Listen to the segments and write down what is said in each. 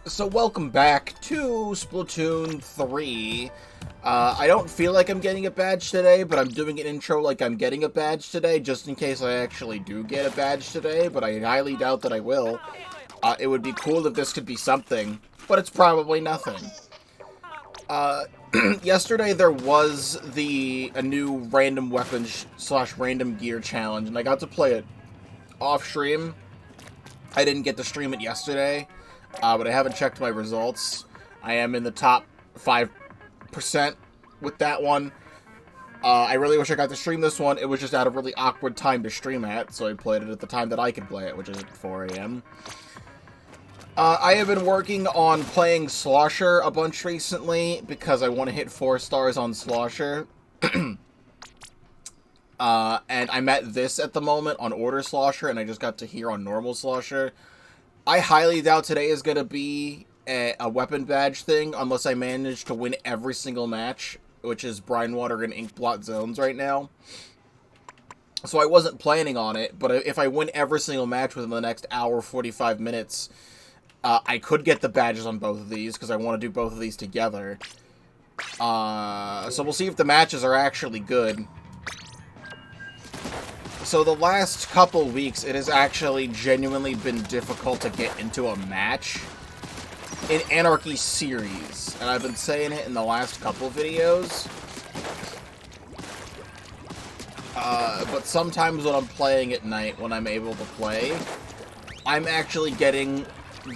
So welcome back to Splatoon 3. I don't feel like I'm getting a badge today, but I'm doing an intro like I'm getting a badge today, just in case I actually do get a badge today, but I highly doubt that I will. It would be cool if this could be something, but it's probably nothing. Yesterday there was a new random weapons / random gear challenge, and I got to play it off-stream. I didn't get to stream it yesterday. But I haven't checked my results. I am in the top 5% with that one. I really wish I got to stream this one. It was just at a really awkward time to stream at, so I played it at the time that I could play it, which is at 4 a.m. I have been working on playing Slosher a bunch recently, because I want to hit 4 stars on Slosher. And I'm at this at the moment on Order Slosher, and I just got to here on normal Slosher. I highly doubt today is going to be a weapon badge thing, unless I manage to win every single match, which is Brinewater and Inkblot zones right now. So I wasn't planning on it, but if I win every single match within the next hour, 45 minutes, I could get the badges on both of these, because I want to do both of these together. So we'll see if the matches are actually good. So the last couple weeks, it has actually genuinely been difficult to get into a match in Anarchy series, and I've been saying it in the last couple videos. But sometimes when I'm playing at night, when I'm able to play, I'm actually getting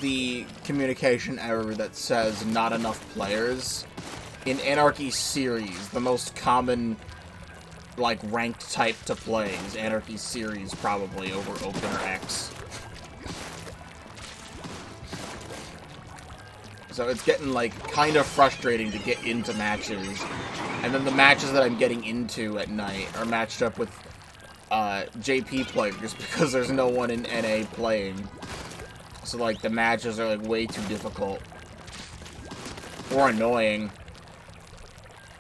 the communication error that says not enough players. In Anarchy series, the most common ranked type to play is Anarchy series, probably, over Open or X. So it's getting, kind of frustrating to get into matches. And then the matches that I'm getting into at night are matched up with, JP players, because there's no one in NA playing. So, the matches are, way too difficult. Or annoying.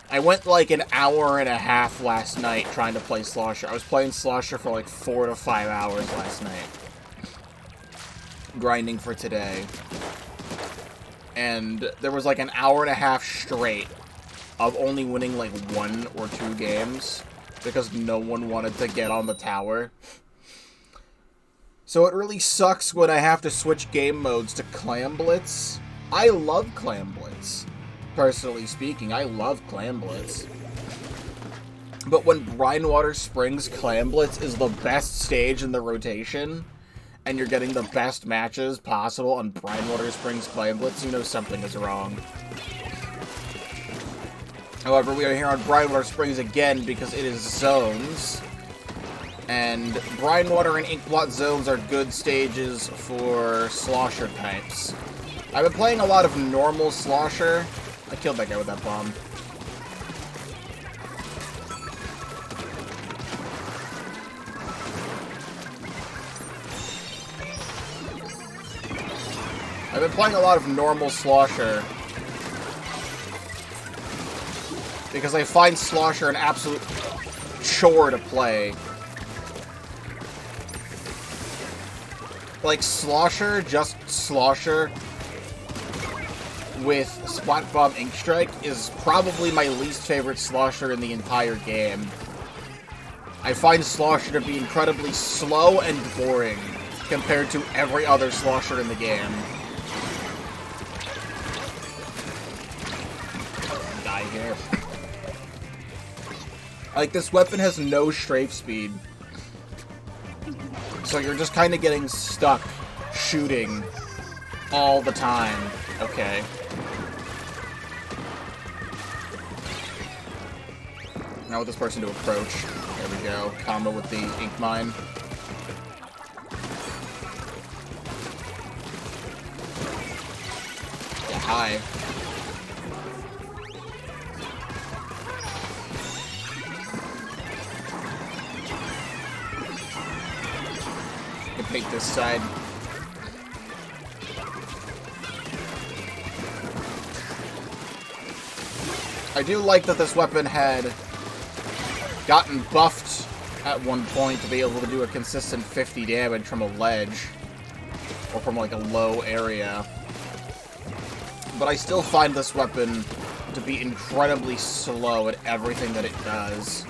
I went, an hour and a half last night trying to play Slosher. I was playing Slosher for, 4 to 5 hours last night. Grinding for today. And there was, an hour and a half straight of only winning, 1 or 2 games. Because no one wanted to get on the tower. So it really sucks when I have to switch game modes to Clam Blitz. I love Clam Blitz. Personally speaking, I love Clam Blitz. But when Brinewater Springs Clam Blitz is the best stage in the rotation, and you're getting the best matches possible on Brinewater Springs Clam Blitz, you know something is wrong. However, we are here on Brinewater Springs again because it is zones. And Brinewater and Inkblot zones are good stages for Slosher types. I've been playing a lot of normal Slosher. I killed that guy with that bomb. I've been playing a lot of normal Slosher because I find Slosher an absolute chore to play. Slosher, just Slosher, with Splat Bomb Ink Strike is probably my least favorite Slosher in the entire game. I find Slosher to be incredibly slow and boring compared to every other Slosher in the game. Die here. This weapon has no strafe speed. So you're just kind of getting stuck shooting all the time. Okay. Now I want this person to approach. There we go. Combo with the ink mine. Yeah, hi. I can take this side. I do like that this weapon had gotten buffed at one point to be able to do a consistent 50 damage from a ledge. Or from, like, a low area. but I still find this weapon to be incredibly slow at everything that it does.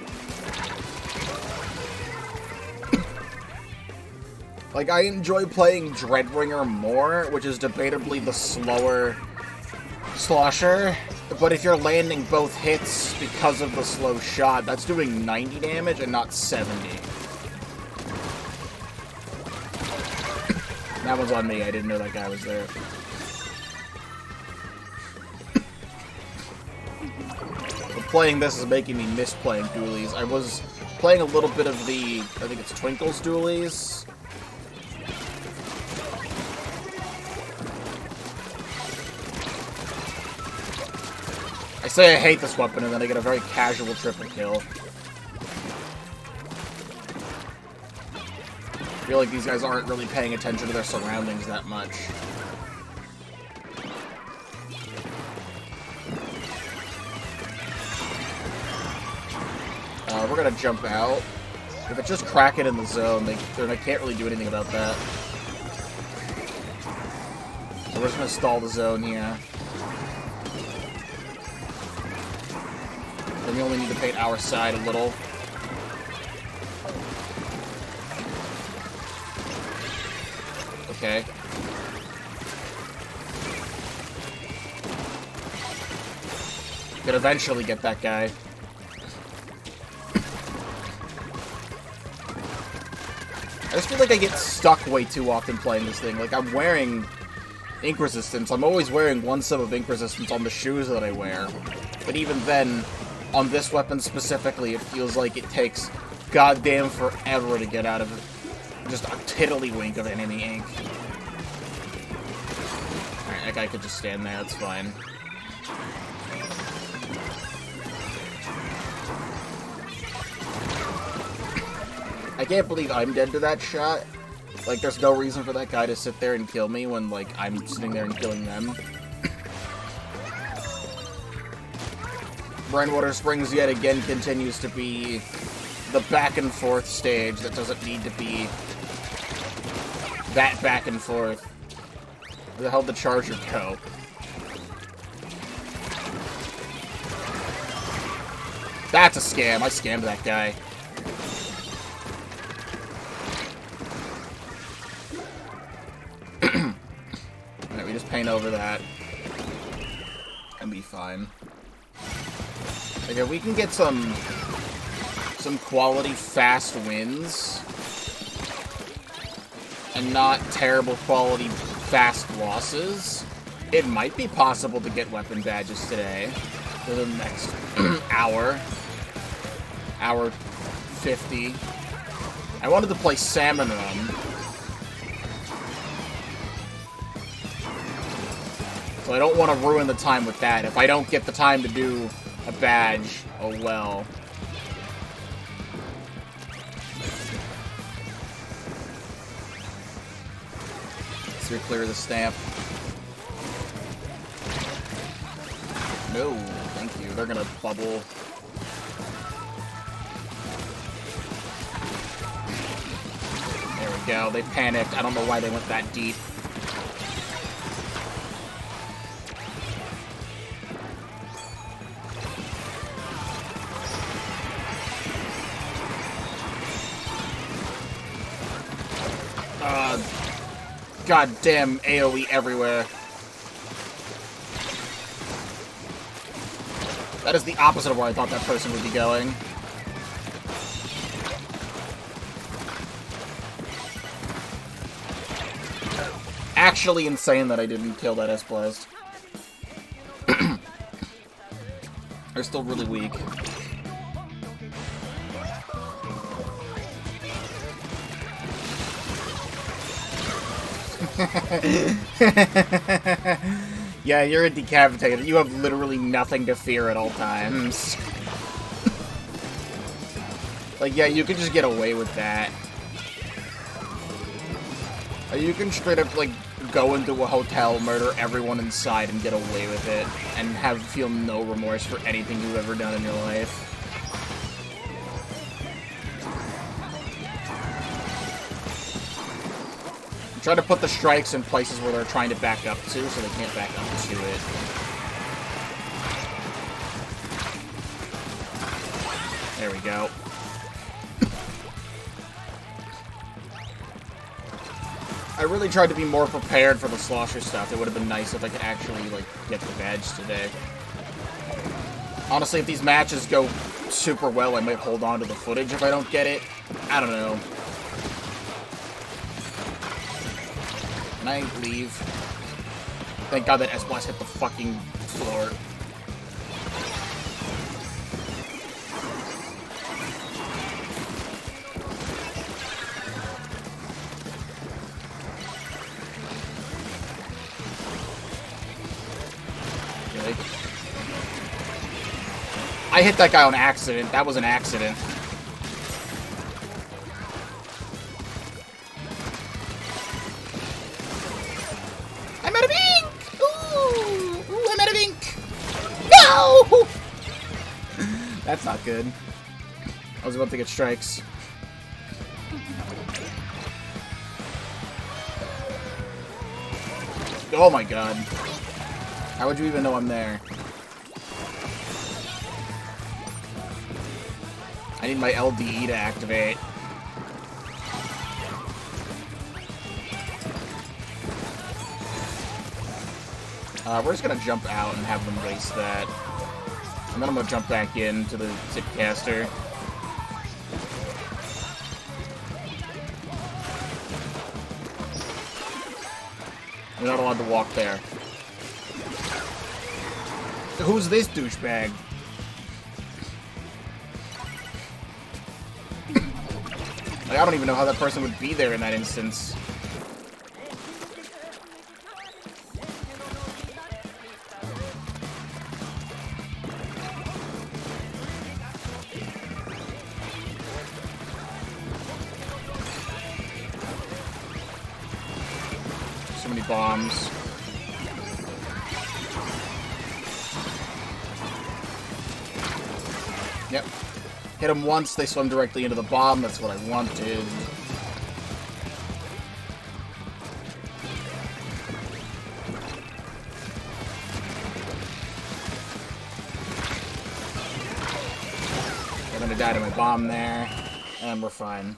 Like, I enjoy playing Dreadbringer more, which is debatably the slower Slosher, but if you're landing both hits because of the slow shot, that's doing 90 damage and not 70. That one's on me, I didn't know that guy was there. But playing this is making me miss playing dualies. I was playing a little bit of the, I think it's Twinkle's dualies. I say I hate this weapon, and then I get a very casual triple kill. I feel like these guys aren't really paying attention to their surroundings that much. We're gonna jump out. If it's just Kraken in the zone, they can't really do anything about that. So we're just gonna stall the zone here. Then we only need to paint our side a little. Okay. Could eventually get that guy. I just feel like I get stuck way too often playing this thing. Like, I'm wearing ink resistance. I'm always wearing one sub of ink resistance on the shoes that I wear. But even then, on this weapon specifically, it feels like it takes goddamn forever to get out of just a tiddlywink of enemy ink. Alright, that guy could just stand there, that's fine. I can't believe I'm dead to that shot. Like, there's no reason for that guy to sit there and kill me when, like, I'm sitting there and killing them. Brinewater Springs yet again continues to be the back and forth stage that doesn't need to be that back and forth. Where the hell did the charger go? That's a scam. I scammed that guy. Alright, we just paint over that. And be fine. Okay, we can get some quality fast wins. And not terrible quality fast losses. It might be possible to get weapon badges today. For the next hour. Hour 50. I wanted to play Salmon Run. So I don't want to ruin the time with that. If I don't get the time to do a badge, oh well. Let's clear the stamp. No, thank you. They're gonna bubble. There we go. They panicked. I don't know why they went that deep. Goddamn AoE everywhere. That is the opposite of where I thought that person would be going. Actually insane that I didn't kill that S-Blast. They're still really weak. Yeah, you're a decapitator. You have literally nothing to fear at all times. Like, yeah, you can just get away with that. You can straight up, like, go into a hotel, murder everyone inside, and get away with it. And feel no remorse for anything you've ever done in your life. Try to put the strikes in places where they're trying to back up to, so they can't back up to it. There we go. I really tried to be more prepared for the Slosher stuff. It would have been nice if I could actually, like, get the badge today. Honestly, if these matches go super well, I might hold on to the footage if I don't get it. I don't know. Can I leave? Thank God that S-Blast hit the fucking floor. Really? I hit that guy on accident. That was an accident. I'm out of ink! Ooh, I'm out of ink! No! That's not good. I was about to get strikes. Oh my god. How would you even know I'm there? I need my LDE to activate. We're just gonna jump out and have them race that. And then I'm gonna jump back into the Zipcaster. You're not allowed to walk there. Who's this douchebag? Like, I don't even know how that person would be there in that instance. So many bombs. Yep. Hit them once, they swim directly into the bomb. That's what I wanted. I'm gonna die to my bomb there, and we're fine.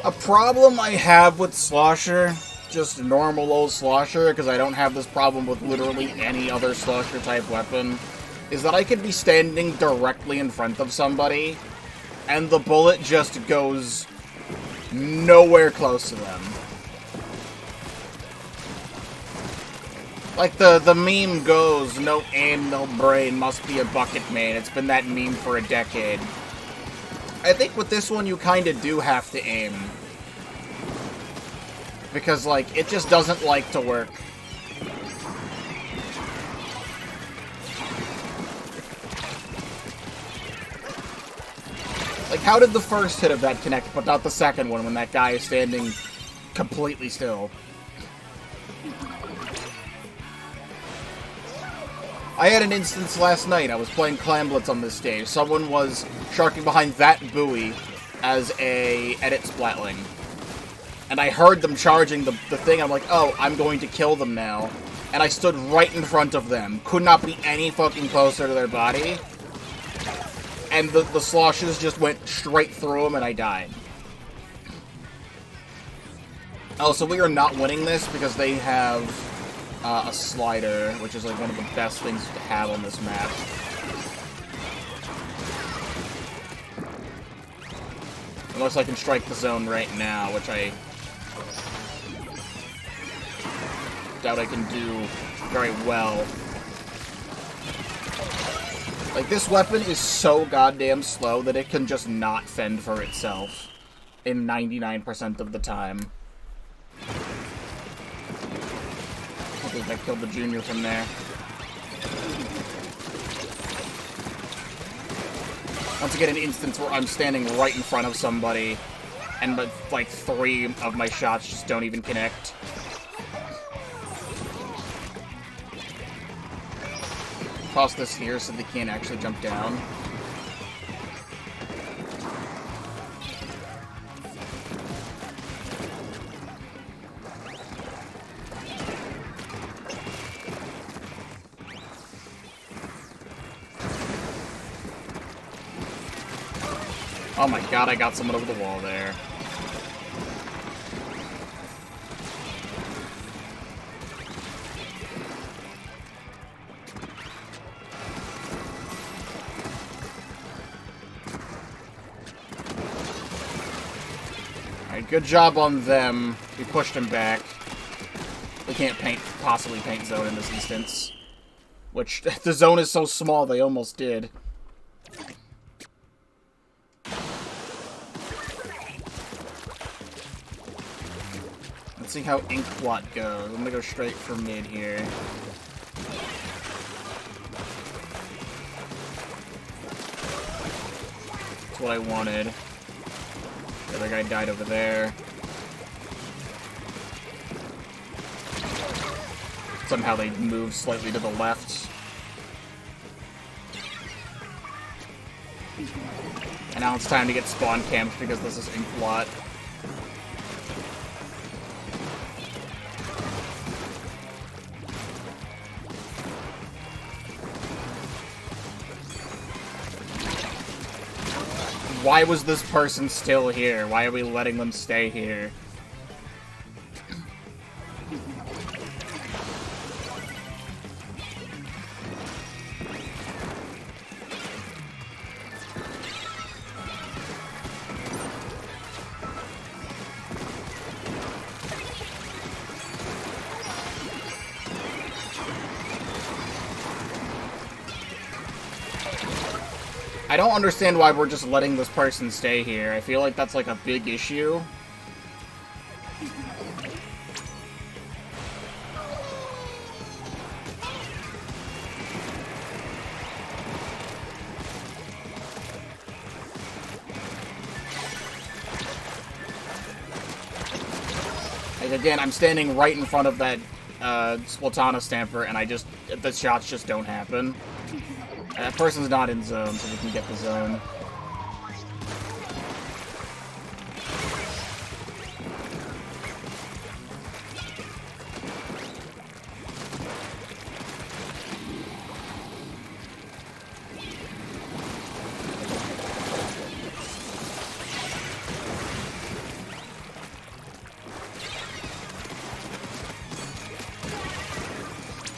A problem I have with Slosher, just normal old Slosher, because I don't have this problem with literally any other Slosher type weapon, is that I could be standing directly in front of somebody, and the bullet just goes nowhere close to them. Like the meme goes, no aim, no brain, must be a bucket man. It's been that meme for a decade. I think with this one you kinda do have to aim. Because, like, it just doesn't like to work. Like, how did the first hit of that connect, but not the second one when that guy is standing completely still? I had an instance last night. I was playing Clam Blitz on this stage. Someone was sharking behind that buoy as a edit Splatling. And I heard them charging the thing. I'm like, oh, I'm going to kill them now. And I stood right in front of them. Could not be any fucking closer to their body. And the sloshes just went straight through them and I died. Oh, so we are not winning this because they have a slider, which is like one of the best things to have on this map. Unless I can strike the zone right now, which I doubt I can do very well. Like, this weapon is so goddamn slow that it can just not fend for itself in 99% of the time. I think I killed the junior from there. Once I get an instance where I'm standing right in front of somebody, and like 3 of my shots just don't even connect. Toss this here so they can't actually jump down. Oh my god, I got someone over the wall there. Alright, good job on them. We pushed him back. We can't possibly paint zone in this instance. Which, the zone is so small, they almost did. Let's see how Inkblot goes. I'm gonna go straight for mid here. That's what I wanted. The other guy died over there. Somehow they moved slightly to the left. And now it's time to get spawn camped because this is Inkblot. Why was this person still here? Why are we letting them stay here? I don't understand why we're just letting this person stay here. I feel like that's like a big issue. Like, again, I'm standing right in front of that Splatana Stamper, and the shots just don't happen. That person's not in zone, so we can get the zone.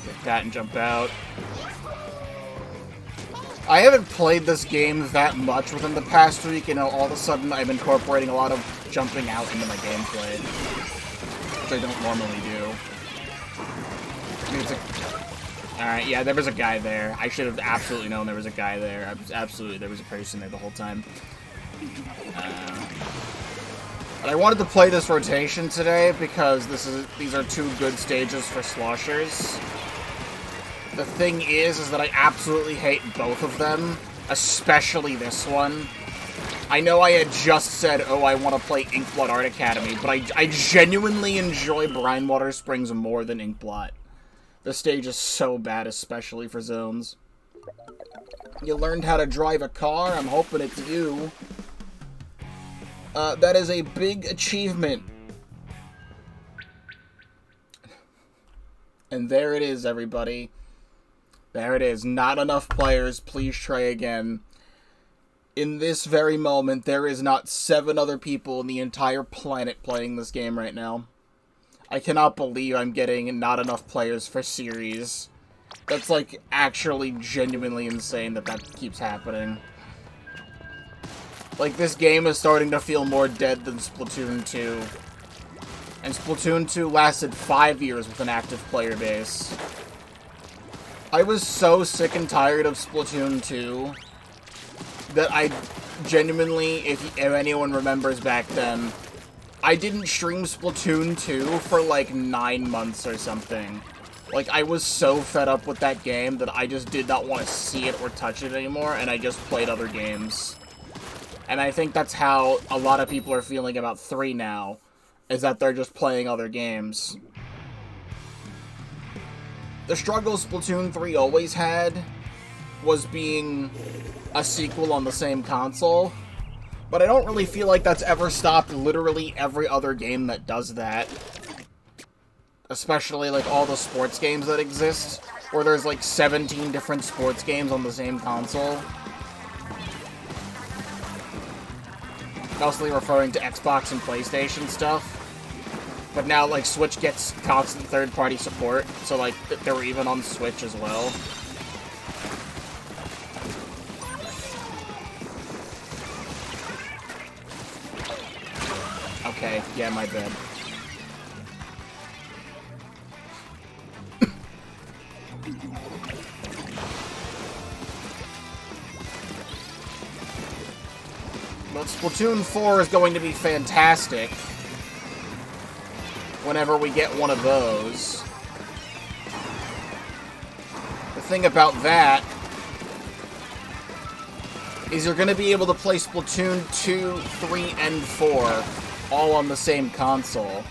Get that and jump out. I haven't played this game that much within the past week, and all of a sudden I'm incorporating a lot of jumping out into my gameplay, which I don't normally do. Alright, yeah, there was a guy there. I should have absolutely known there was a guy there. Absolutely, there was a person there the whole time. But I wanted to play this rotation today because these are two good stages for sloshers. The thing is that I absolutely hate both of them, especially this one. I know I had just said, oh, I want to play Inkblot Art Academy, but I genuinely enjoy Brinewater Springs more than Inkblot. The stage is so bad, especially for zones. You learned how to drive a car? I'm hoping it's you. That is a big achievement. And there it is, everybody. There it is. Not enough players. Please try again. In this very moment, there is not 7 other people in the entire planet playing this game right now. I cannot believe I'm getting not enough players for series. That's, like, actually genuinely insane that that keeps happening. Like, this game is starting to feel more dead than Splatoon 2. And Splatoon 2 lasted 5 years with an active player base. I was so sick and tired of Splatoon 2 that I genuinely, if anyone remembers back then, I didn't stream Splatoon 2 for like 9 months or something. Like, I was so fed up with that game that I just did not want to see it or touch it anymore, and I just played other games. And I think that's how a lot of people are feeling about 3 now, is that they're just playing other games. The struggle Splatoon 3 always had was being a sequel on the same console, but I don't really feel like that's ever stopped literally every other game that does that. Especially, like, all the sports games that exist, where there's, like, 17 different sports games on the same console. Mostly referring to Xbox and PlayStation stuff. But now, like, Switch gets constant third-party support, so, like, they're even on Switch as well. Okay, yeah, my bad. But Splatoon 4 is going to be fantastic whenever we get one of those. The thing about that is you're going to be able to play Splatoon 2, 3, and 4 all on the same console.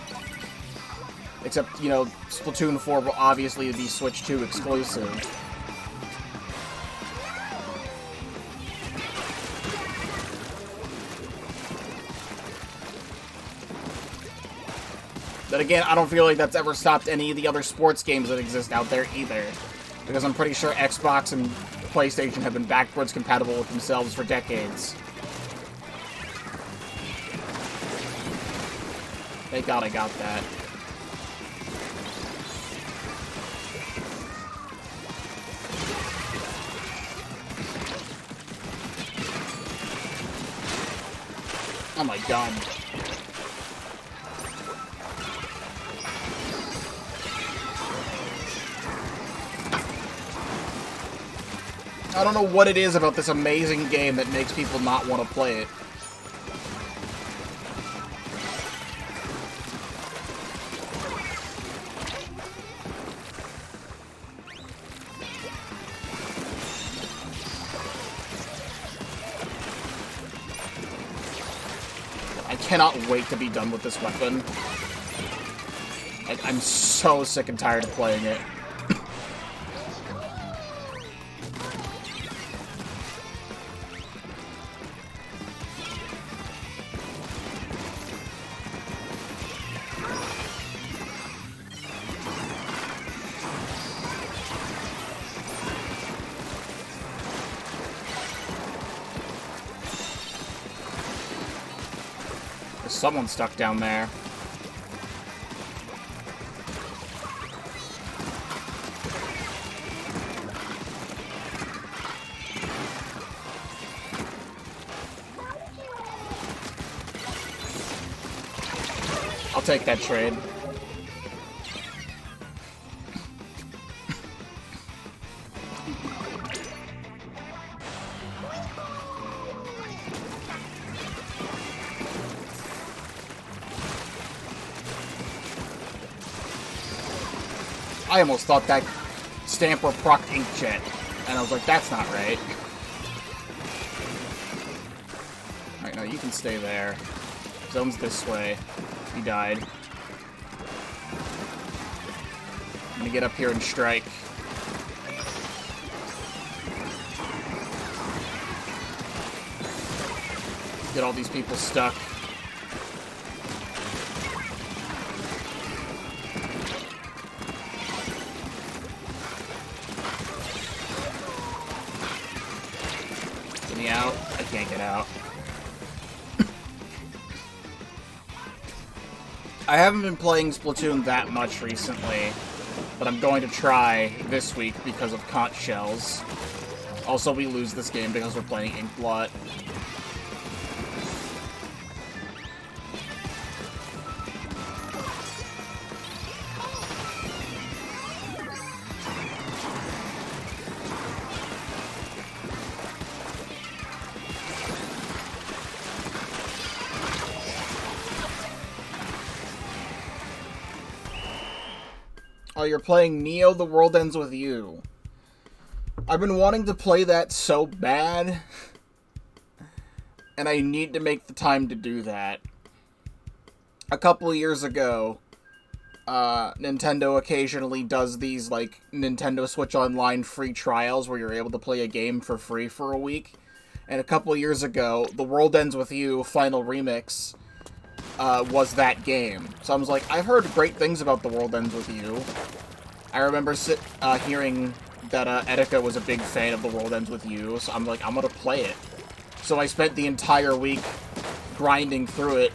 Except, you know, Splatoon 4 will obviously be Switch 2 exclusive. But again, I don't feel like that's ever stopped any of the other sports games that exist out there either. Because I'm pretty sure Xbox and PlayStation have been backwards compatible with themselves for decades. Thank God I got that. Oh my God. I don't know what it is about this amazing game that makes people not want to play it. I cannot wait to be done with this weapon. I'm so sick and tired of playing it. Someone's stuck down there. I'll take that trade. I almost thought that stamper proc inkjet, and I was like, that's not right. Alright, no, you can stay there. Zone's this way. He died. I'm gonna get up here and strike. Get all these people stuck. Out. I can't get out. I haven't been playing Splatoon that much recently, but I'm going to try this week because of conch shells. Also, we lose this game because we're playing Inkblot. Oh, you're playing Neo, The World Ends With You. I've been wanting to play that so bad, and I need to make the time to do that. A couple of years ago, Nintendo occasionally does these, like, Nintendo Switch Online free trials where you're able to play a game for free for a week. And a couple of years ago, The World Ends With You Final Remix was that game. So I was like, I've heard great things about The World Ends With You. I remember hearing that Etika was a big fan of The World Ends With You, so I'm like, I'm gonna play it. So I spent the entire week grinding through it,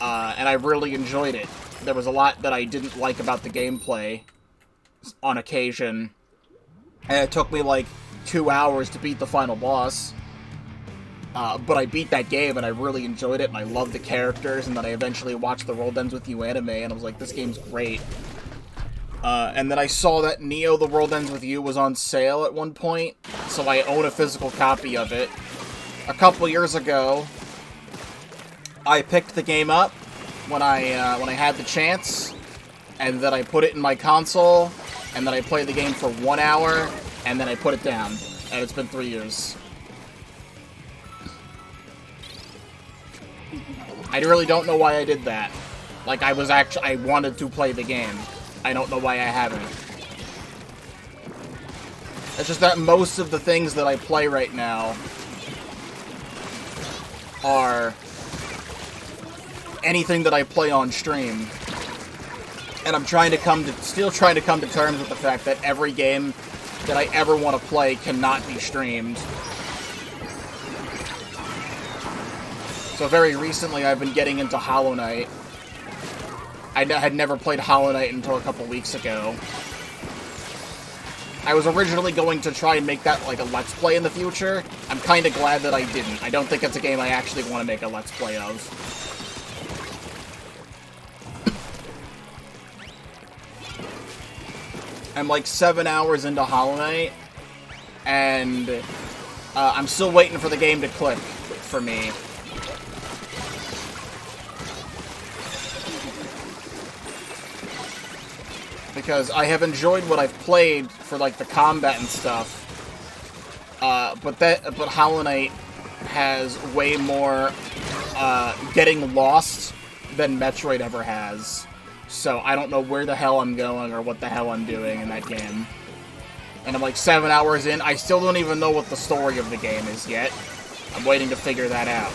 and I really enjoyed it. There was a lot that I didn't like about the gameplay on occasion, and it took me like 2 hours to beat the final boss. But I beat that game, and I really enjoyed it, and I loved the characters, and then I eventually watched the World Ends With You anime, and I was like, this game's great. And then I saw that Neo The World Ends With You was on sale at one point, so I own a physical copy of it. A couple years ago, I picked the game up when I had the chance, and then I put it in my console, and then I played the game for 1 hour, and then I put it down, and it's been 3 years. I really don't know why I did that. Like, I wanted to play the game. I don't know why I haven't. It's just that most of the things that I play right now are anything that I play on stream. And I'm still trying to come to terms with the fact that every game that I ever want to play cannot be streamed. So very recently, I've been getting into Hollow Knight. I had never played Hollow Knight until a couple weeks ago. I was originally going to try and make that like a Let's Play in the future. I'm kind of glad that I didn't. I don't think it's a game I actually want to make a Let's Play of. I'm like 7 hours into Hollow Knight, and I'm still waiting for the game to click for me. Because I have enjoyed what I've played for like the combat and stuff, but Hollow Knight has way more getting lost than Metroid ever has. So I don't know where the hell I'm going or what the hell I'm doing in that game. And I'm like 7 hours in. I still don't even know what the story of the game is yet. I'm waiting to figure that out.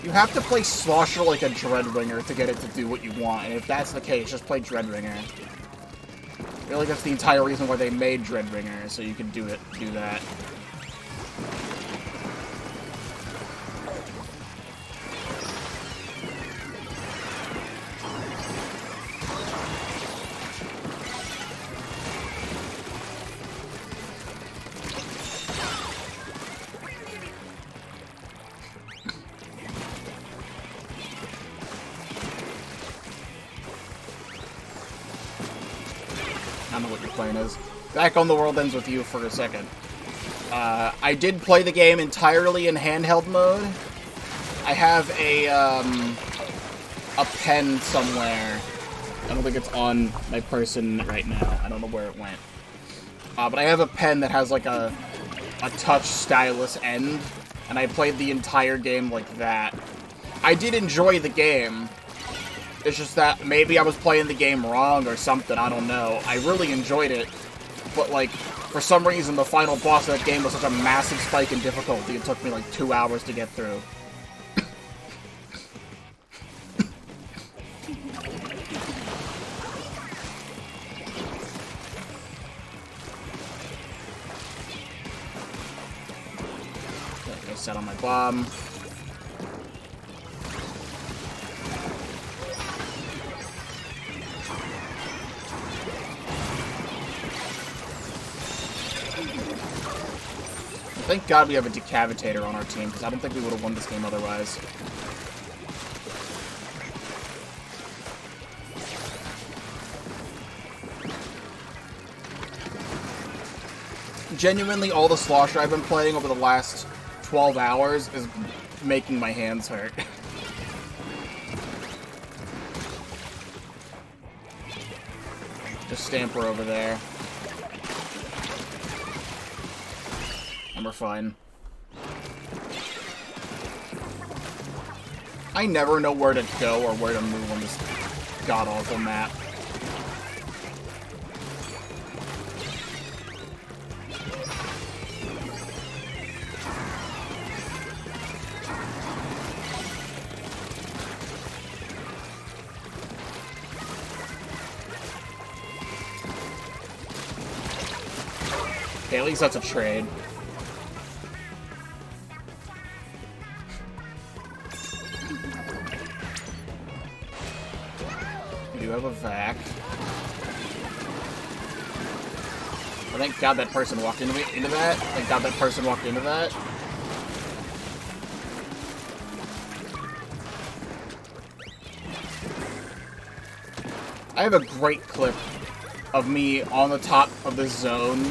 You have to play Slosher like a Dreadwinger to get it to do what you want, and if that's the case, just play Dreadwinger. I feel like that's the entire reason why they made Dreadwinger, so you can do that. I don't know what your plan is. Back on The World Ends With You for a second. I did play the game entirely in handheld mode. I have a pen somewhere. I don't think it's on my person right now. I don't know where it went. But I have a pen that has like a touch stylus end, and I played the entire game like that. I did enjoy the game. It's just that maybe I was playing the game wrong or something, I don't know. I really enjoyed it, but like, for some reason the final boss of that game was such a massive spike in difficulty, it took me like 2 hours to get through. Okay, set on my bomb. Thank God we have a Decavitator on our team, because I don't think we would have won this game otherwise. Genuinely, all the Slosher I've been playing over the last 12 hours is making my hands hurt. Just Stamper over there. And we're fine. I never know where to go or where to move on this god-awful map. at least that's a trade. We do have a vac. Oh, thank God that person walked into that. Thank God that person walked into that. I have a great clip of me on the top of the zone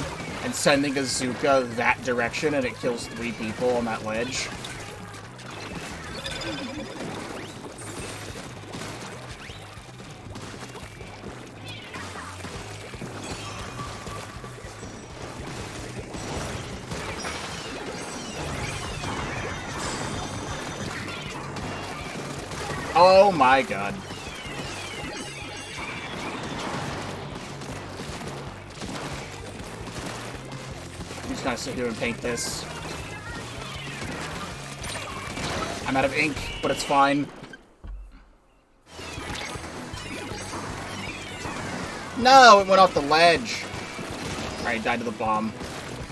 and sending a Zuka that direction, and it kills 3 people on that ledge. Oh my God. I'm just gonna sit here and paint this. I'm out of ink, but it's fine. No, it went off the ledge. Alright, died to the bomb.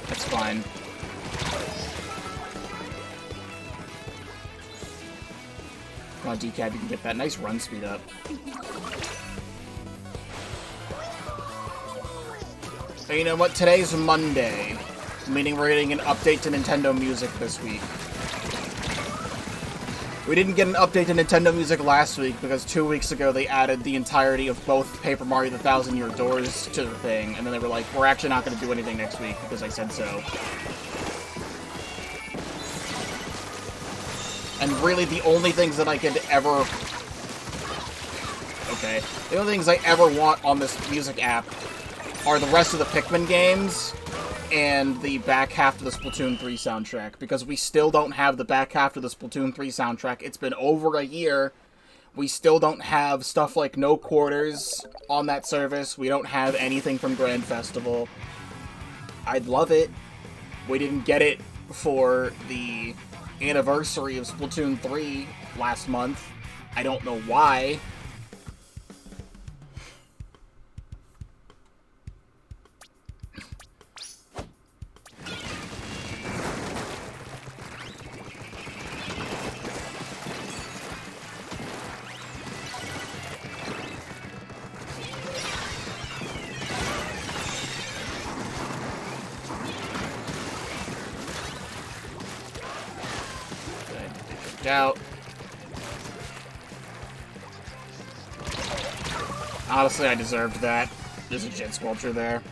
That's fine. Come on, Decab, you can get that nice run speed up. And you know what? Today's Monday, meaning we're getting an update to Nintendo Music this week. We didn't get an update to Nintendo Music last week because 2 weeks ago they added the entirety of both Paper Mario the Thousand Year Doors to the thing, and then they were like, we're actually not going to do anything next week because I said so. And really, the only things that I could ever... Okay. The only things I ever want on this music app are the rest of the Pikmin games and the back half of the Splatoon 3 soundtrack. Because we still don't have the back half of the Splatoon 3 soundtrack. It's been over a year. We still don't have stuff like No Quarters on that service. We don't have anything from Grand Festival. I'd love it. We didn't get it for the anniversary of Splatoon 3 last month. I don't know why. Out. Honestly, I deserved that. There's a Jet Sculpture there.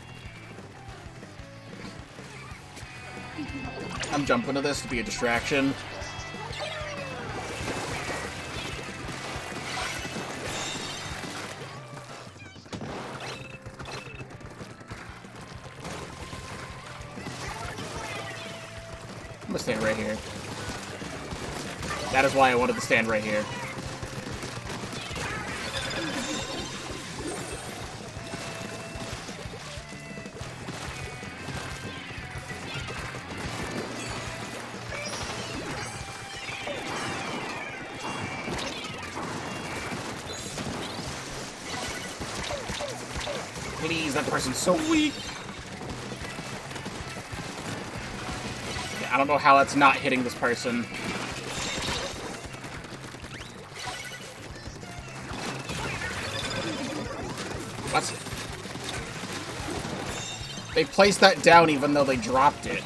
I'm jumping to this to be a distraction. I'm gonna stand right here. That is why I wanted to stand right here. Please, that person's so weak. I don't know how that's not hitting this person. What? They placed that down even though they dropped it.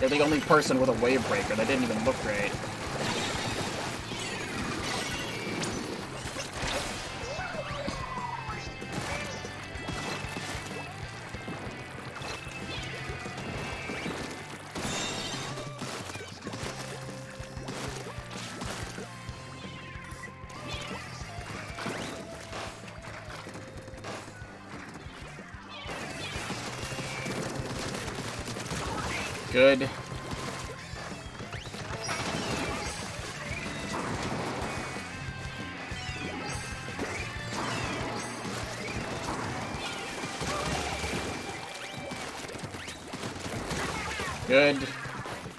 They're the only person with a wave breaker. That didn't even look right. Good. Good.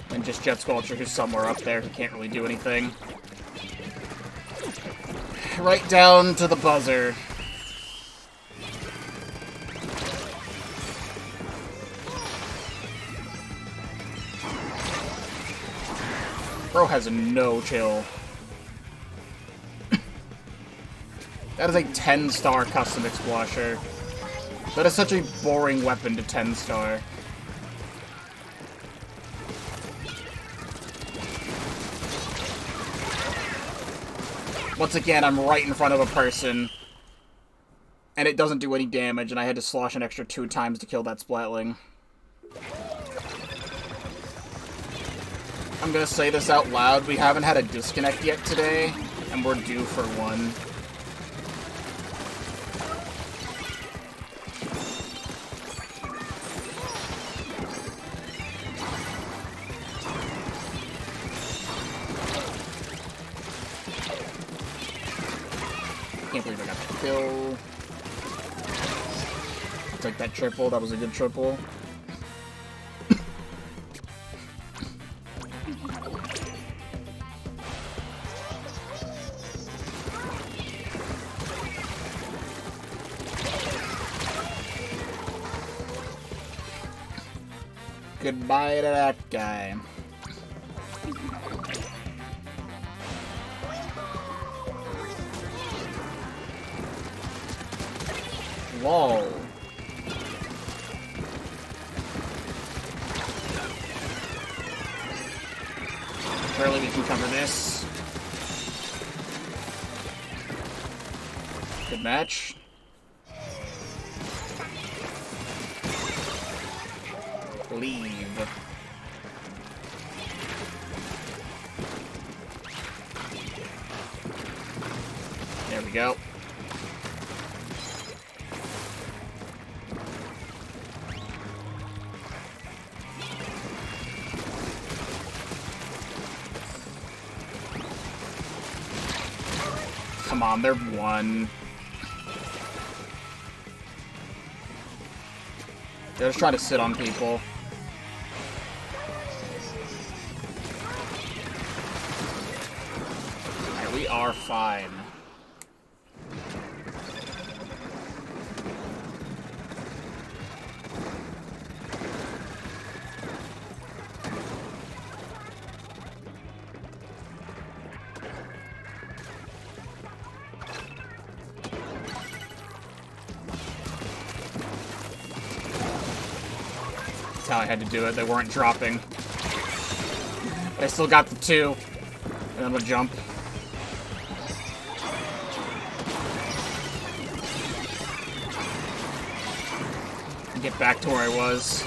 And just Jet Sculpture, who's somewhere up there, who can't really do anything. Right down to the buzzer. Bro has no chill. That is a 10-star custom Explorer. That is such a boring weapon to 10-star. Once again, I'm right in front of a person. And it doesn't do any damage, and I had to slosh an extra 2 times to kill that Splatling. I'm gonna say this out loud, we haven't had a disconnect yet today, and we're due for one. Can't believe I got the kill. I'll take that triple, that was a good triple. Goodbye to that guy. Lol. Surely we can cover this. Good match. Leave. There we go. Come on, they're one. They're just trying to sit on people. Alright, we are fine. That's how I had to do it. They weren't dropping. But I still got the 2. And I'm gonna jump. And get back to where I was.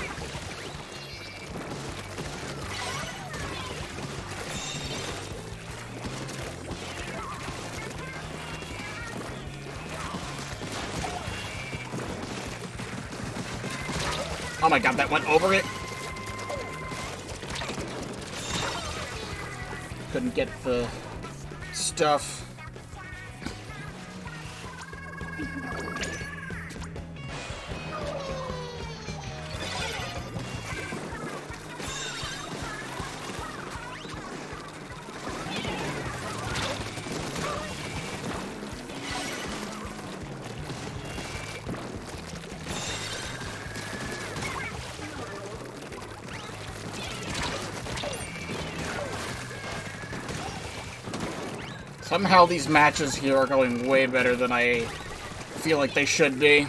Oh my god, that went over it. Couldn't get the stuff. Somehow these matches here are going way better than I feel like they should be.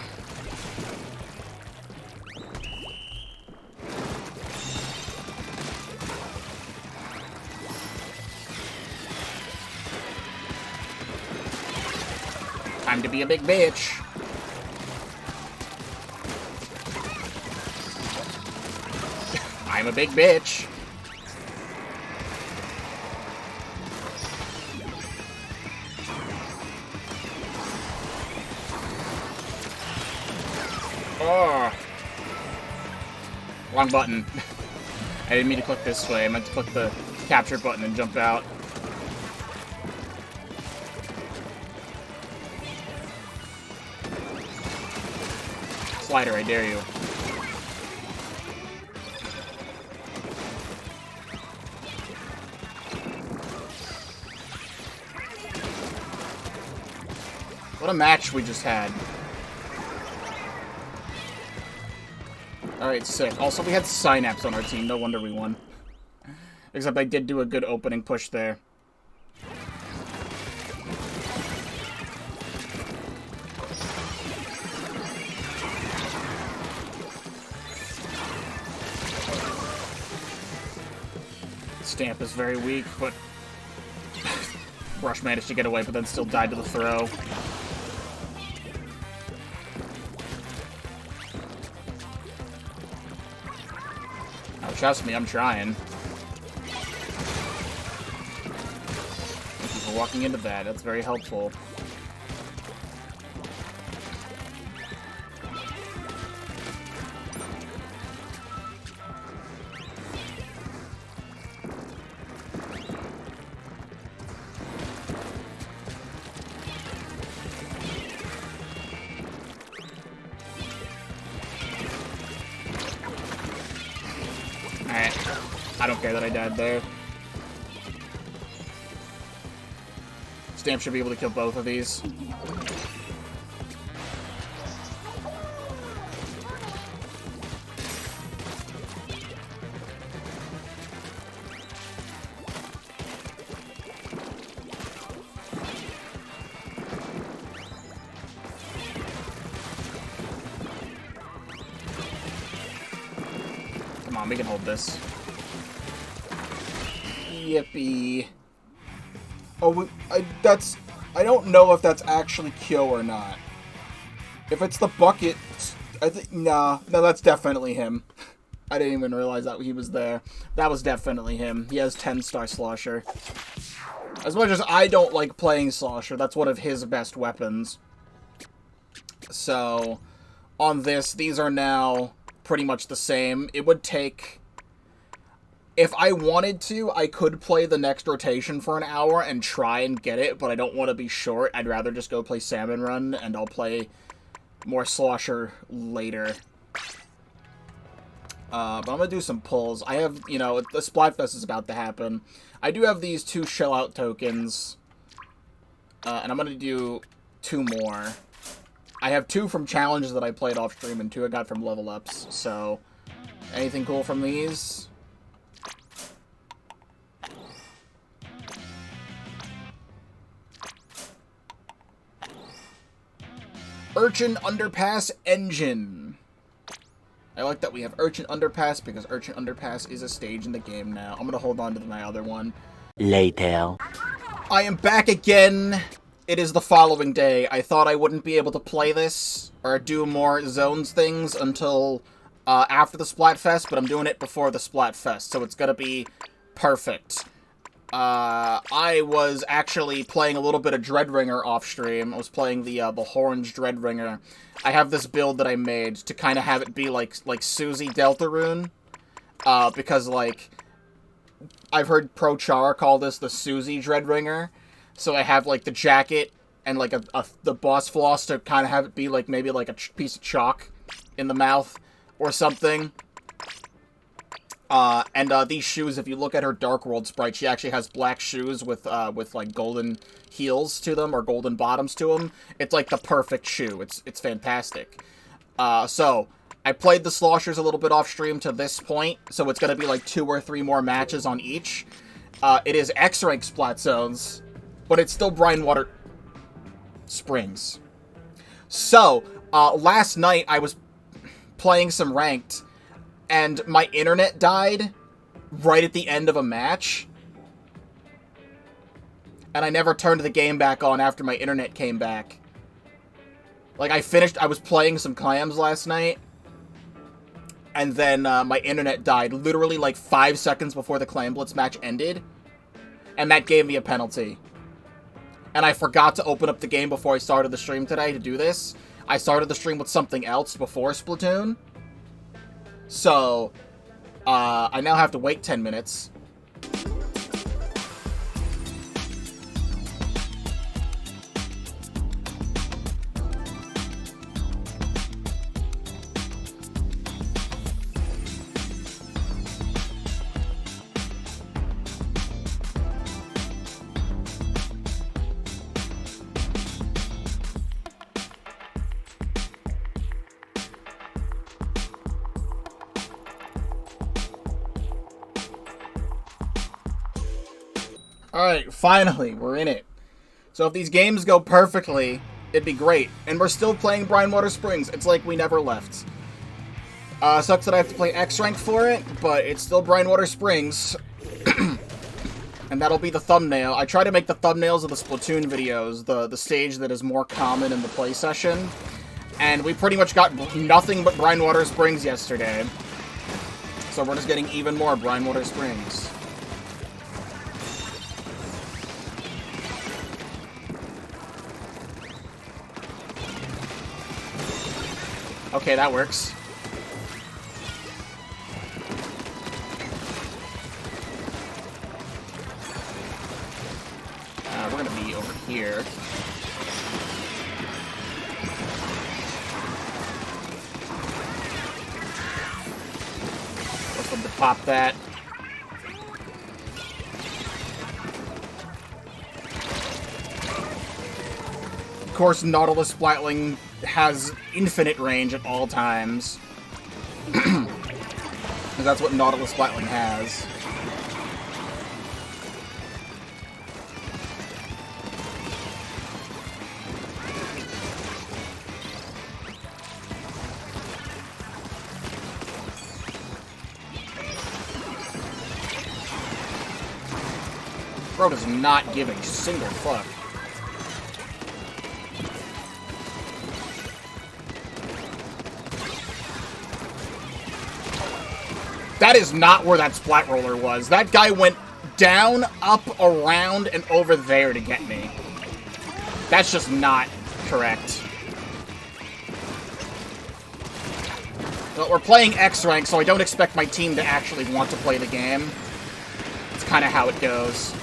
Time to be a big bitch. I'm a big bitch. Oh. Wrong button. I didn't mean to click this way. I meant to click the capture button and jump out. Slider, I dare you. What a match we just had. Alright, sick. Also, we had Synapse on our team. No wonder we won. Except I did do a good opening push there. Stamp is very weak, but Rush managed to get away, but then still died to the throw. Oh, trust me, I'm trying. Thank you for walking into that. That's very helpful. I don't care that I died there. Stamp should be able to kill both of these. Come on, we can hold this. Yippee. Oh, I don't know if that's actually Kyo or not. If it's the bucket, I think, no, that's definitely him. I didn't even realize that he was there. That was definitely him. He has 10-star Slosher. As much as I don't like playing Slosher, that's one of his best weapons. So, on this, these are now pretty much the same. It would take... If I wanted to, I could play the next rotation for an hour and try and get it, but I don't want to be short. I'd rather just go play Salmon Run, and I'll play more Slosher later. But I'm going to do some pulls. I have, you know, the Splatfest is about to happen. I do have these 2 shell-out tokens, and I'm going to do 2 more. I have 2 from challenges that I played off-stream, and 2 I got from level-ups, so anything cool from these? Urchin Underpass Engine. I like that we have Urchin Underpass because Urchin Underpass is a stage in the game now. I'm going to hold on to my other one. Later. I am back again. It is the following day. I thought I wouldn't be able to play this or do more zones things until after the Splatfest, but I'm doing it before the Splatfest, so it's going to be perfect. I was actually playing a little bit of Dreadringer off-stream. I was playing the Orange Dreadringer. I have this build that I made to kind of have it be like Susie Deltarune. Because, like, I've heard Pro Char call this the Susie Dreadringer. So I have, like, the jacket and, like, the boss floss to kind of have it be, like, maybe like a piece of chalk in the mouth or something. These shoes, if you look at her Dark World sprite, she actually has black shoes with like, golden heels to them, or golden bottoms to them. It's, like, the perfect shoe. It's fantastic. So, I played the Sloshers a little bit off-stream to this point, so it's gonna be, like, 2 or 3 more matches on each. It is X-Rank Splat Zones, but it's still Brinewater Springs. So, last night I was playing some Ranked, and my internet died right at the end of a match. And I never turned the game back on after my internet came back. Like, I was playing some clams last night, and then my internet died literally like 5 seconds before the Clam Blitz match ended. And that gave me a penalty. And I forgot to open up the game before I started the stream today to do this. I started the stream with something else before Splatoon. So, I now have to wait 10 minutes. Alright, finally, we're in it. So if these games go perfectly, it'd be great. And we're still playing Brinewater Springs. It's like we never left. Sucks that I have to play X-Rank for it, but it's still Brinewater Springs. And that'll be the thumbnail. I try to make the thumbnails of the Splatoon videos, the stage that is more common in the play session. And we pretty much got nothing but Brinewater Springs yesterday. So we're just getting even more Brinewater Springs. Okay, that works. We're gonna be over here. Let's them to pop that. Of course, Nautilus Splatling has infinite range at all times. Because that's what Nautilus Splatling has. Bro does not give a single fuck. That is not where that Splat Roller was. That guy went down, up, around, and over there to get me. That's just not correct. Well, we're playing X-Rank, so I don't expect my team to actually want to play the game. It's kind of how it goes.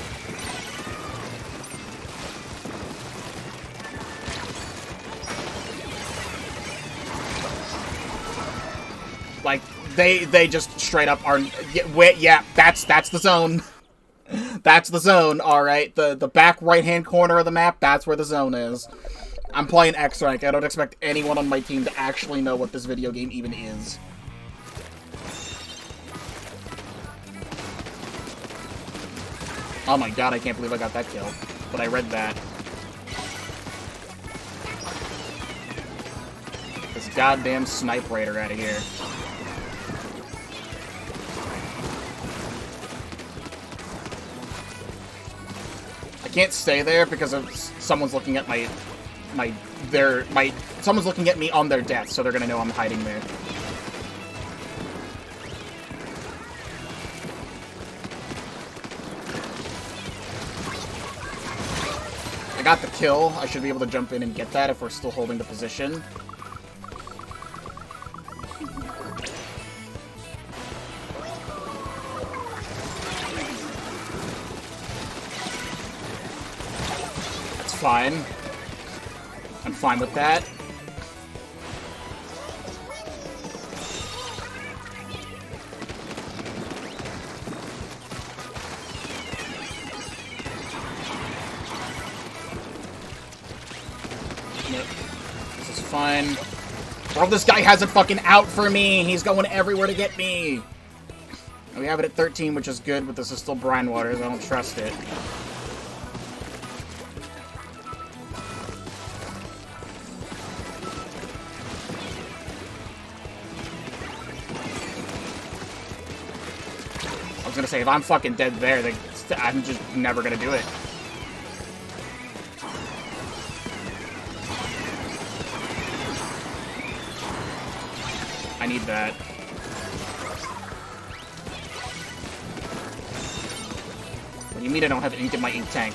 Like, they just straight up are... Yeah, that's the zone. That's the zone, alright? The back right-hand corner of the map, that's where the zone is. I'm playing X-Rank. I don't expect anyone on my team to actually know what this video game even is. Oh my god, I can't believe I got that kill. But I read that. This goddamn Snipe Raider out of here. I can't stay there because of someone's looking at someone's looking at me on their death, so they're gonna know I'm hiding there. I got the kill. I should be able to jump in and get that if we're still holding the position. Fine. I'm fine with that. Nope. This is fine. Bro, this guy has it fucking out for me. He's going everywhere to get me. And we have it at 13, which is good, but this is still Brinewater, so I don't trust it. I was gonna say, if I'm fucking dead there, then I'm just never gonna do it. I need that. What do you mean I don't have ink in my ink tank?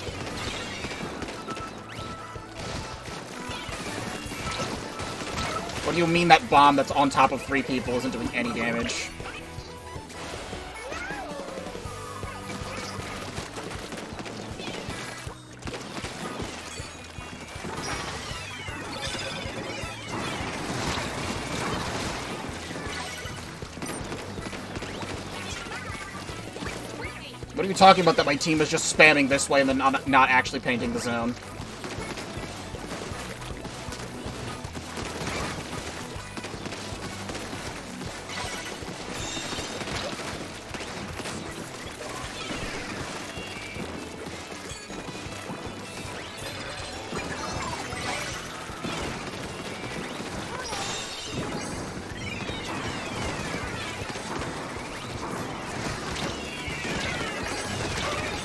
What do you mean that bomb that's on top of 3 people isn't doing any damage? What are you talking about that my team is just spamming this way and then not actually painting the zone?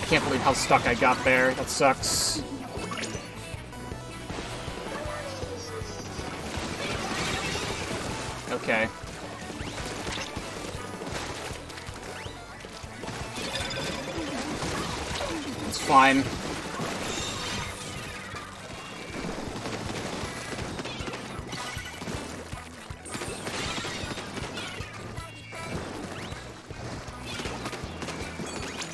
Can't believe how stuck I got there. That sucks. Okay. It's fine.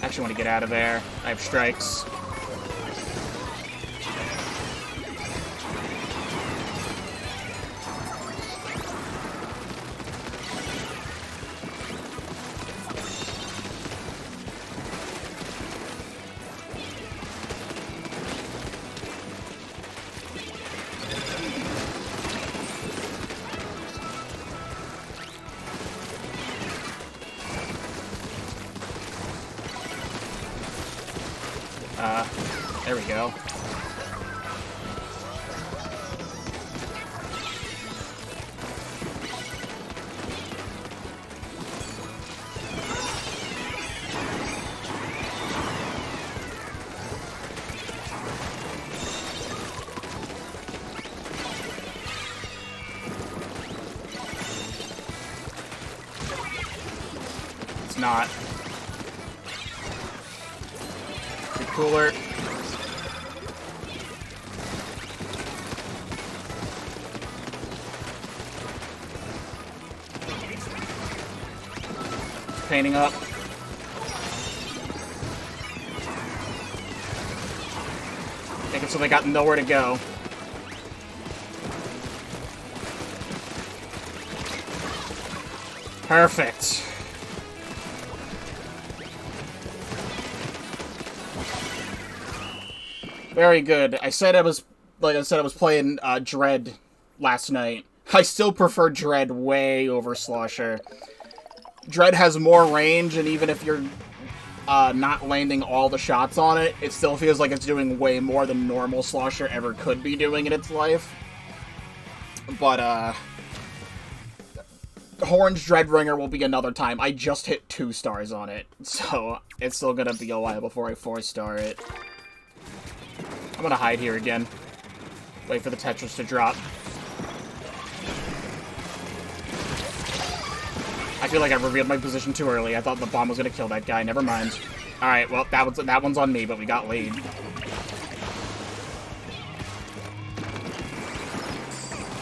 I actually want to get out of there. I have strikes. There we go. It's not. Be cooler. Painting up. Make it so they got nowhere to go. Perfect. Very good. I said I was playing Dread last night. I still prefer Dread way over Slosher. Dread has more range, and even if you're not landing all the shots on it, it still feels like it's doing way more than normal Slosher ever could be doing in its life. But, Orange Dreadringer will be another time. I just hit 2 stars on it, so it's still gonna be a while before I 4-star it. I'm gonna hide here again. Wait for the Tetris to drop. I feel like I revealed my position too early. I thought the bomb was gonna kill that guy. Never mind. Alright, well, that one's on me, but we got lead.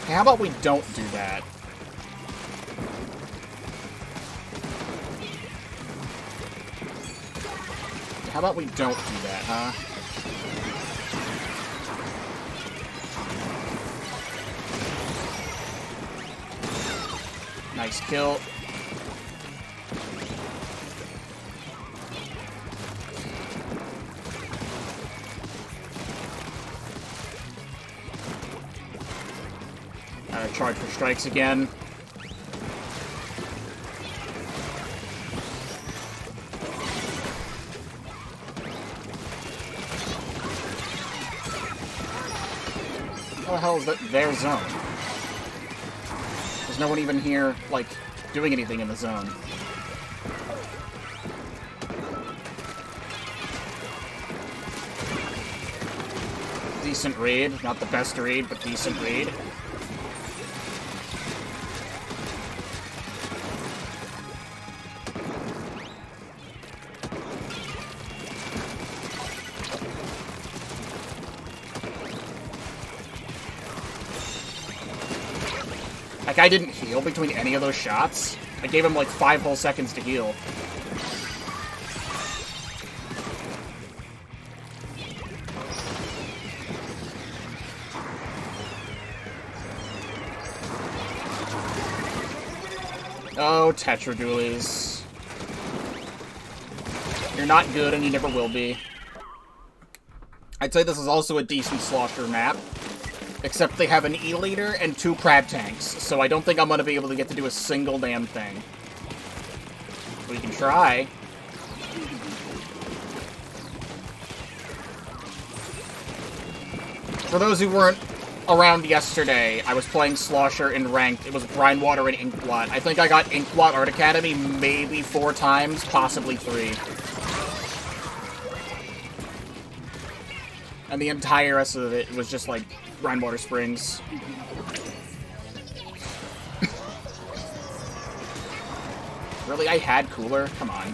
Hey, how about we don't do that? How about we don't do that, huh? Nice kill. Charge for strikes again. How the hell is that their zone? There's no one even here, like, doing anything in the zone. Decent raid. Not the best raid, but decent raid. Like, I didn't heal between any of those shots. I gave him like 5 whole seconds to heal. Oh, Tetra Dualies. You're not good and you never will be. I'd say this is also a decent Slosher map. Except they have an E-Leader and 2 crab tanks, so I don't think I'm going to be able to get to do a single damn thing. We can try. For those who weren't around yesterday, I was playing Slosher in Ranked. It was Brinewater and Inkblot. I think I got Inkblot Art Academy maybe 4 times, possibly 3. And the entire rest of it was just, like, Brinewater Springs. Really? I had Cooler? Come on.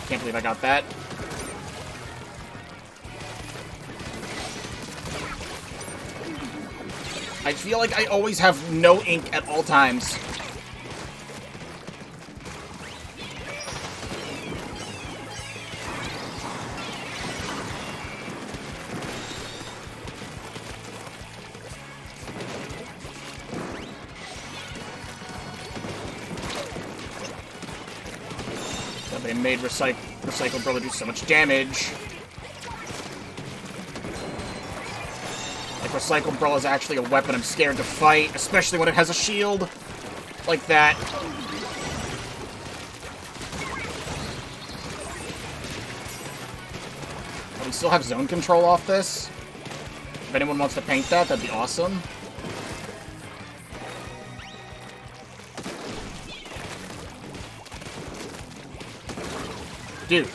Can't believe I got that. I feel like I always have no ink at all times. They made Recycle Brother do so much damage. Like, Recycle Umbrella is actually a weapon I'm scared to fight, especially when it has a shield like that. Oh, we still have zone control off this? If anyone wants to paint that, that'd be awesome. Dude.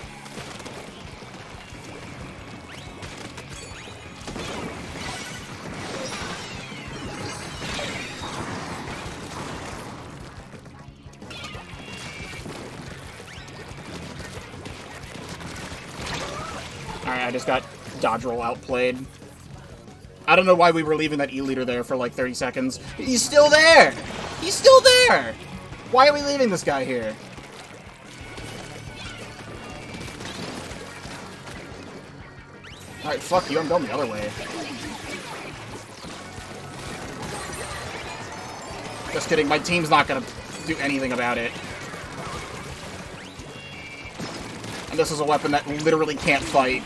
Alright, I just got dodge roll outplayed. I don't know why we were leaving that E-leader there for like 30 seconds. He's still there! He's still there! Why are we leaving this guy here? Alright, fuck you, I'm going the other way. Just kidding, my team's not gonna do anything about it. And this is a weapon that literally can't fight.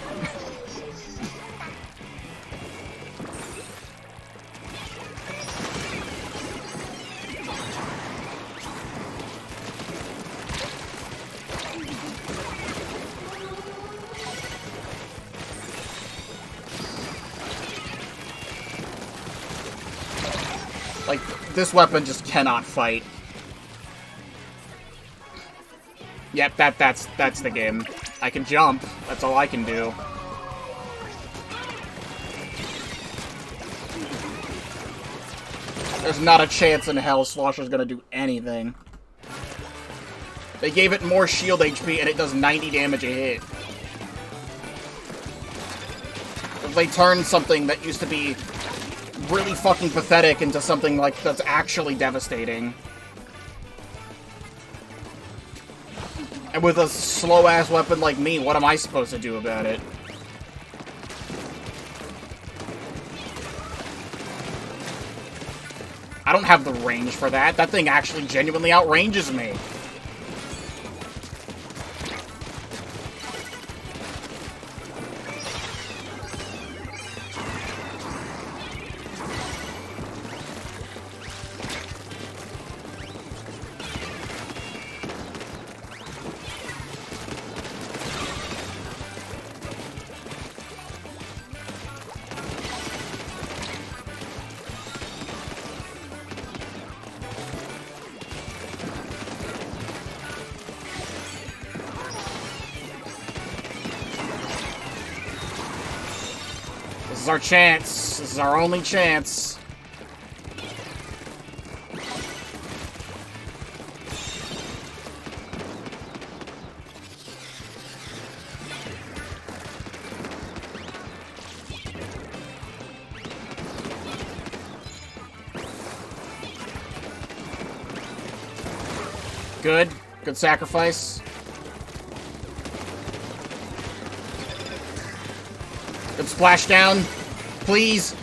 Like, this weapon just cannot fight. Yep, that's the game. I can jump. That's all I can do. There's not a chance in hell Slosher's gonna do anything. They gave it more shield HP and it does 90 damage a hit. If they turned something that used to be really fucking pathetic into something like that's actually devastating. And with a slow-ass weapon like me, what am I supposed to do about it? I don't have the range for that. That thing actually genuinely outranges me. This is our chance. This is our only chance. Good. Good sacrifice. Good splashdown. Please.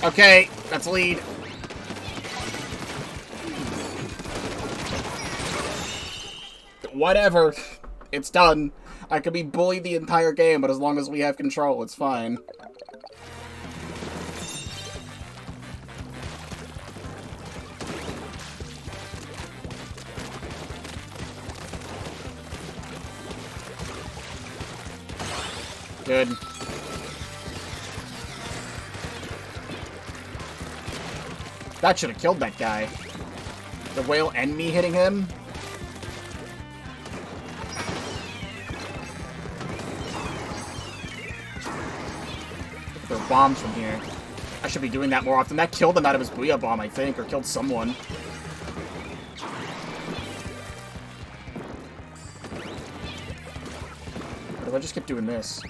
Okay, that's lead. Whatever. It's done. I could be bullied the entire game, but as long as we have control, it's fine. Good. That should have killed that guy. The whale and me hitting him. Throw bombs from here. I should be doing that more often. That killed him out of his Booyah Bomb, I think, or killed someone. What if I just kept doing this?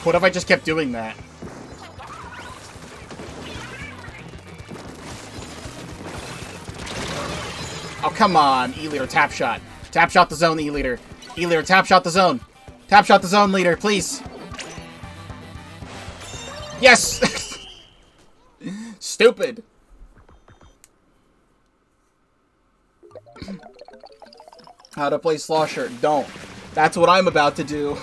What if I just kept doing that? Oh, come on, E-Leader, tap shot. Tap shot the zone, E-Leader. E-Leader, tap shot the zone. Tap shot the zone, leader, please. Yes! Stupid. How to play Slosher. Don't. That's what I'm about to do.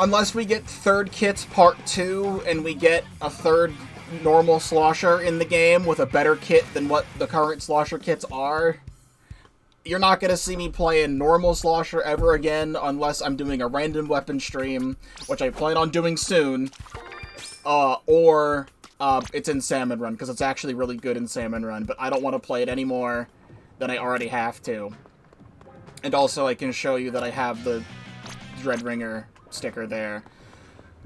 Unless we get Third Kits Part 2 and we get a third normal Slosher in the game with a better kit than what the current Slosher kits are, you're not going to see me playing normal Slosher ever again unless I'm doing a random weapon stream, which I plan on doing soon, or it's in Salmon Run, because it's actually really good in Salmon Run, but I don't want to play it any more than I already have to. And also I can show you that I have the Dreadringer sticker there.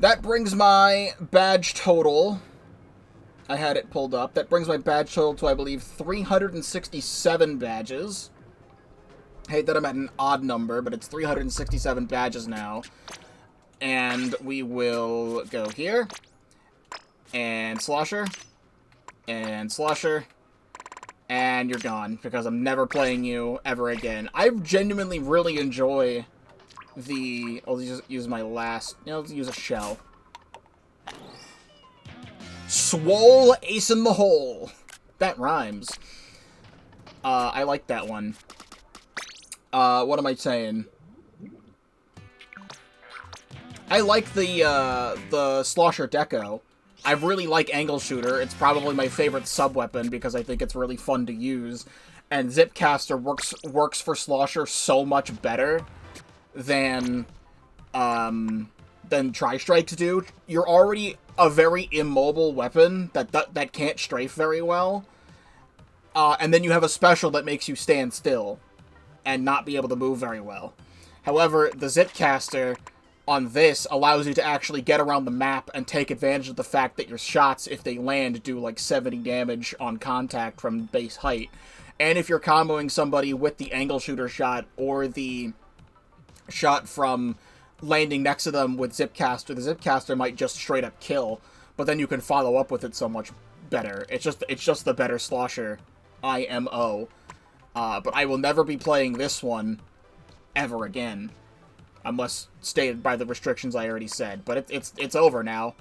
That brings my badge total. I had it pulled up. That brings my badge total to, I believe, 367 badges. I hate that I'm at an odd number, but it's 367 badges now. And we will go here. And Slosher. And Slosher. And you're gone, because I'm never playing you ever again. I genuinely really enjoy the... I'll just use my last... You know, let's use a shell. Swole Ace in the Hole. That rhymes. I like that one. What am I saying? I like the Slosher Deco. I really like Angle Shooter. It's probably my favorite sub-weapon because I think it's really fun to use. And Zipcaster works for Slosher so much better than Tri-Strikes do. You're already a very immobile weapon that can't strafe very well. And then you have a special that makes you stand still and not be able to move very well. However, the Zipcaster on this allows you to actually get around the map and take advantage of the fact that your shots, if they land, do like 70 damage on contact from base height. And if you're comboing somebody with the Angle Shooter shot or the shot from landing next to them with Zipcaster, the Zipcaster might just straight up kill, but then you can follow up with it so much better. It's just the better Slosher IMO. But I will never be playing this one ever again, unless stated by the restrictions I already said. But it's over now.